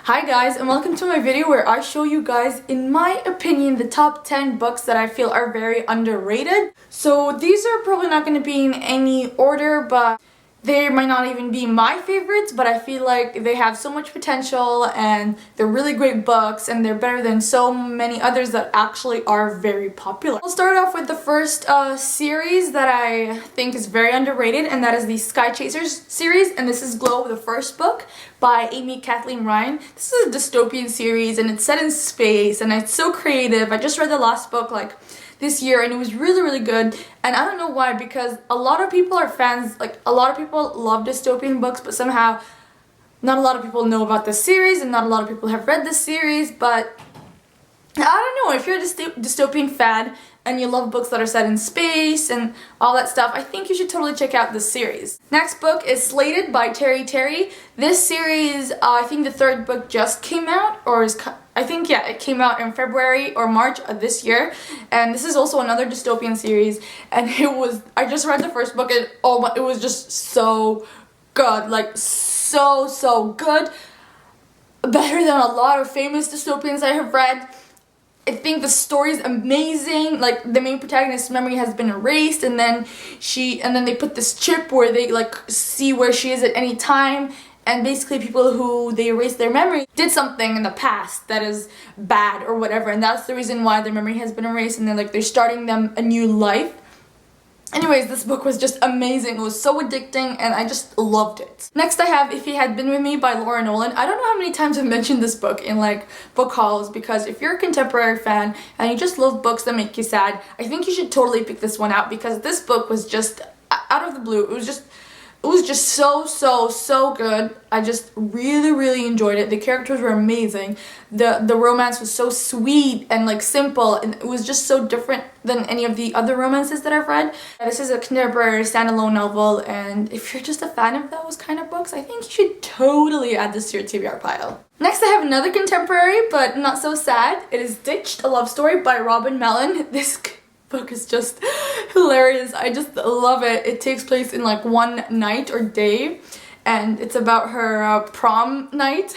Hi guys, and welcome to my video where I show you guys, in my opinion, the top 10 books that I feel are very underrated. So these are probably not going to be in any order, but they might not even be my favorites, but I feel like they have so much potential and they're really great books and they're better than so many others that actually are very popular. I'll start off with the first series that I think is very underrated, and that is the Sky Chasers series, and this is Glow, the first book by Amy Kathleen Ryan. This is a dystopian series and it's set in space and it's so creative. I just read the last book this year and it was really good, and I don't know why, because a lot of people are fans, a lot of people love dystopian books, but somehow not a lot of people know about this series and not a lot of people have read this series. But I don't know, if you're a dystopian fan and you love books that are set in space and all that stuff, I think you should totally check out this series. Next book is Slated by Terry Terry. This series, I think the third book just came out, it came out in February or March of this year, and this is also another dystopian series, and I just read the first book and it was just so good, so good, better than a lot of famous dystopians I have read. I think the story's amazing. The main protagonist's memory has been erased, and then they put this chip where they see where she is at any time, and basically people who they erased their memory did something in the past that is bad or whatever, and that's the reason why their memory has been erased, and then they're starting them a new life. Anyways, this book was just amazing. It was so addicting and I just loved it. Next I have If He Had Been With Me by Laura Nolan. I don't know how many times I've mentioned this book in book hauls, because if you're a contemporary fan and you just love books that make you sad, I think you should totally pick this one out, because this book was just out of the blue. It was just so good. I just really enjoyed it. The characters were amazing. The romance was so sweet and simple, and it was just so different than any of the other romances that I've read. This is a contemporary standalone novel, and if you're just a fan of those kind of books, I think you should totally add this to your TBR pile. Next I have another contemporary, but not so sad. It is Ditched, a love story by Robin Mellon. This book is just hilarious. I just love it. It takes place in one night or day, and it's about her prom night.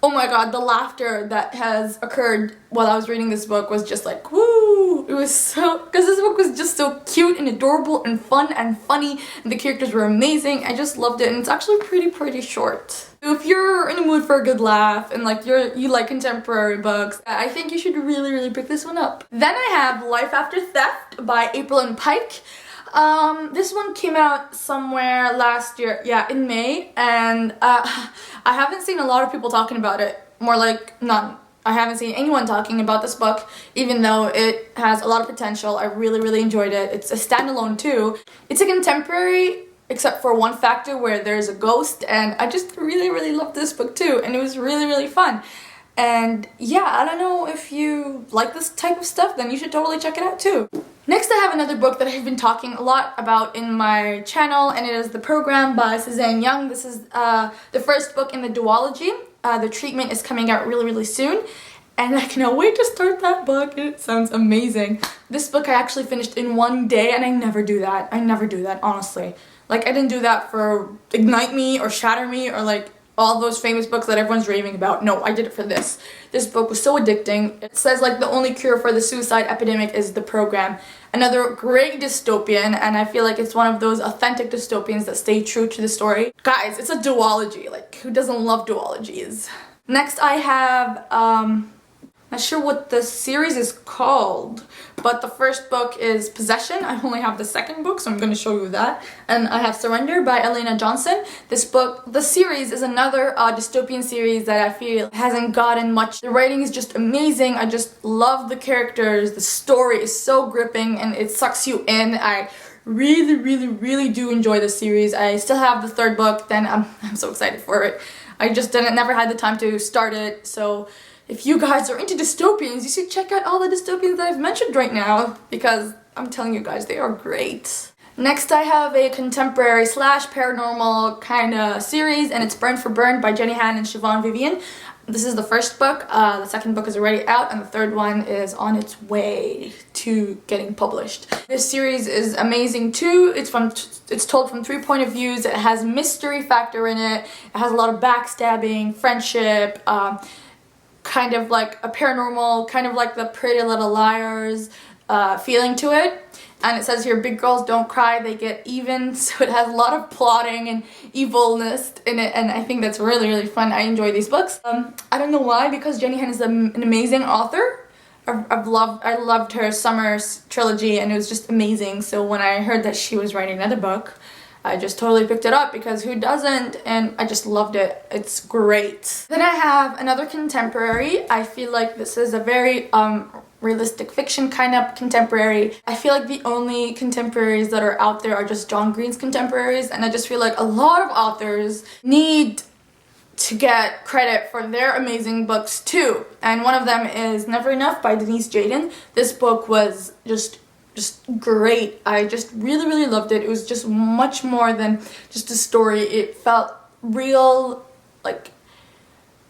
Oh my god, the laughter that has occurred while I was reading this book was just woo! It was because this book was just so cute and adorable and fun and funny, and the characters were amazing. I just loved it, and it's actually pretty short. So if you're in the mood for a good laugh and you like contemporary books, I think you should really pick this one up. Then I have Life After Theft by April and Pike. This one came out somewhere last year, in May, and I haven't seen a lot of people talking about it, more like none. I haven't seen anyone talking about this book, even though it has a lot of potential. I really enjoyed it. It's a standalone too. It's a contemporary, except for one factor where there's a ghost, and I just really loved this book too, and it was really fun. And yeah, I don't know, if you like this type of stuff, then you should totally check it out too. Next I have another book that I've been talking a lot about in my channel, and it is The Program by Suzanne Young. This is the first book in the duology. The treatment is coming out really soon, and I cannot wait to start that book. It sounds amazing. This book I actually finished in one day, and I never do that. Honestly. I didn't do that for Ignite Me or Shatter Me or all those famous books that everyone's raving about. No, I did it for this. This book was so addicting. It says the only cure for the suicide epidemic is The Program. Another great dystopian, and I feel like it's one of those authentic dystopians that stay true to the story. Guys, it's a duology. Who doesn't love duologies? Next I have, not sure what the series is called, but the first book is Possession. I only have the second book, so I'm going to show you that. And I have Surrender by Elena Johnson. The series is another dystopian series that I feel hasn't gotten much. The writing is just amazing. I just love the characters. The story is so gripping and it sucks you in. I really do enjoy the series. I still have the third book, then I'm so excited for it. I just never had the time to start it, so if you guys are into dystopians, you should check out all the dystopians that I've mentioned right now, because I'm telling you guys, they are great. Next I have a contemporary slash paranormal kind of series, and it's Burn for Burn by Jenny Han and Siobhan Vivian. This is the first book, the second book is already out, and the third one is on its way to getting published. This series is amazing too. It's told from 3 point of views. It has mystery factor in it. It has a lot of backstabbing, friendship, kind of like a paranormal, kind of like the Pretty Little Liars feeling to it. And it says here, big girls don't cry, they get even. So it has a lot of plotting and evilness in it, and I think that's really, really fun. I enjoy these books. I don't know why, because Jenny Han is an amazing author. I loved her summer trilogy, and it was just amazing. So when I heard that she was writing another book, I just totally picked it up, because who doesn't? And I just loved it. It's great. Then I have another contemporary. I feel like this is a very realistic fiction kind of contemporary. I feel like the only contemporaries that are out there are just John Green's contemporaries, and I just feel like a lot of authors need to get credit for their amazing books too. And one of them is Never Enough by Denise Jayden. This book was just great. I just really, really loved it. It was just much more than just a story. It felt real, like,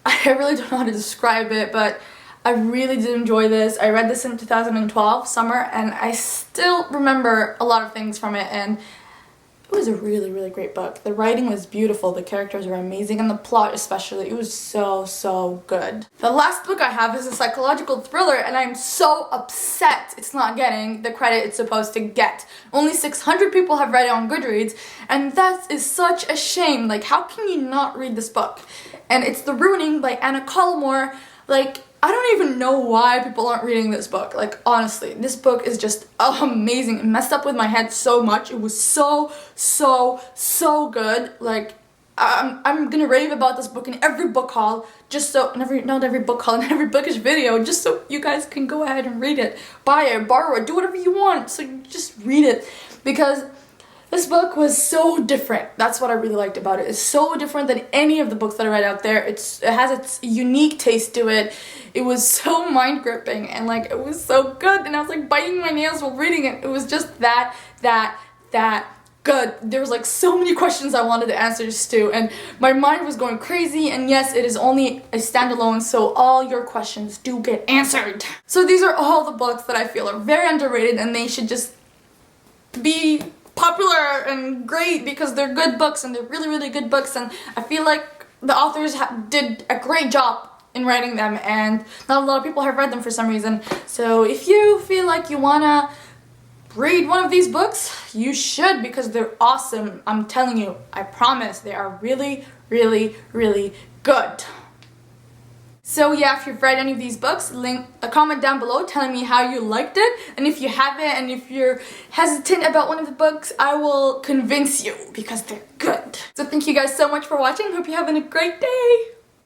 I really don't know how to describe it, but I really did enjoy this. I read this in 2012 summer, and I still remember a lot of things from it, and it was a really, really great book. The writing was beautiful, the characters were amazing, and the plot especially. It was so, so good. The last book I have is a psychological thriller, and I'm so upset it's not getting the credit it's supposed to get. Only 600 people have read it on Goodreads, and that is such a shame. Like, how can you not read this book? And it's The Ruining by Anna Collmore. Like, I don't even know why people aren't reading this book. Like, honestly, this book is just amazing. It messed up with my head so much. It was so, so, so good. Like, I'm gonna rave about this book in every book haul, just so, not every book haul, in every bookish video, just so you guys can go ahead and read it. Buy it, borrow it, do whatever you want. So you just read it, because this book was so different. That's what I really liked about it. It's so different than any of the books that I read out there. It has its unique taste to it. It was so mind-gripping, and like, it was so good, and I was like biting my nails while reading it. It was just that good. There was like so many questions I wanted answers to, and my mind was going crazy. And yes, it is only a standalone, so all your questions do get answered. So these are all the books that I feel are very underrated, and they should just be popular and great, because they're good books, and they're really, really good books, and I feel like the authors did a great job in writing them, and not a lot of people have read them for some reason. So if you feel like you wanna read one of these books, you should, because they're awesome. I'm telling you, I promise, they are really, really, really good. So yeah, if you've read any of these books, link a comment down below telling me how you liked it. And if you haven't, and if you're hesitant about one of the books, I will convince you, because they're good. So thank you guys so much for watching. Hope you're having a great day.